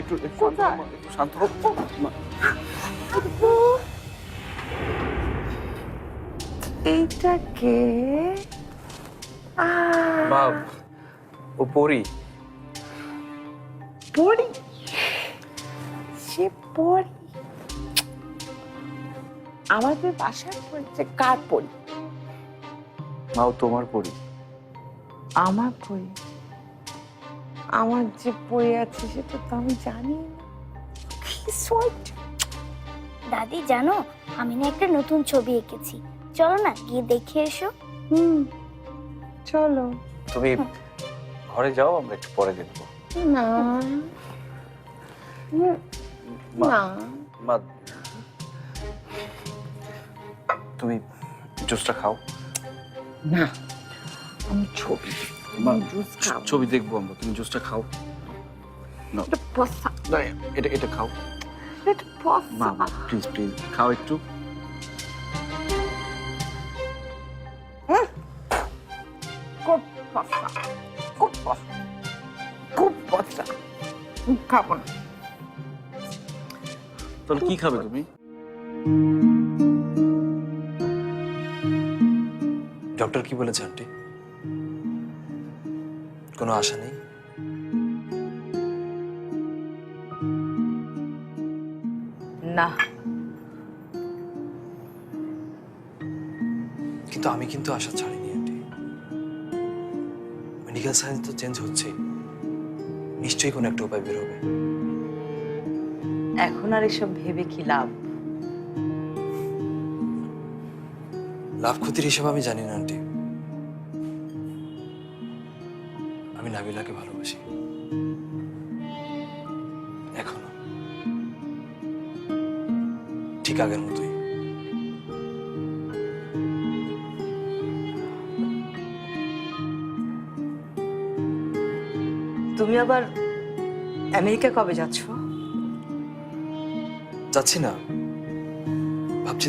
একটু একটু শান্ত হও মা, একটু শান্ত হও মা। এইটা কে? মা, ও পড়ি। পড়ি, সে পড়ি আমাদের বাসার পড়ছে। কার পড়ি? মা, ও তোমার পড়ি। আমার পড়ি? আমার যে পড়ে আছে সেটা তো আমি জানি না। কি সুইট। দাদি জানো, আমি না একটা নতুন ছবি এঁকেছি, চলো না গিয়ে দেখে এসো। চলো। তুমি ঘরে যাও, আমরা একটু পরে দেখবো। না মা, না, মা, তুমি জুসটা খাও। না আমি ছবি মা, জুস খাবো। ছবি দেখবো আমরা, তুমি জুসটা খাও। না, এটা পসা, না, এটা এটা খাও। এটা পসা। মা প্লিজ প্লিজ খাও একটু। খুব পসা, খুব পসা, খুব পসা। খাবো না। তাহলে কি খাবে তুমি? ডক্টর কি বলেছে আন্টি? কোনো আশা নেই? না, কিন্তু আমি কিন্তু আশা ছাড়িনি আন্টি। মেডিকেল সায়েন্স তো চেঞ্জ হচ্ছে, নিশ্চয়ই কোনো একটা উপায় বের হবে। এখন আর এসব ভেবে কি লাভ? লাভ ক্ষতির হিসাব আমি জানি না আন্টি। আমি নাবিলাকে ভালোবাসি এখনো, ঠিক আগের মতোই। তুমি আবার আমেরিকা কবে যাচ্ছ? যাচ্ছি না,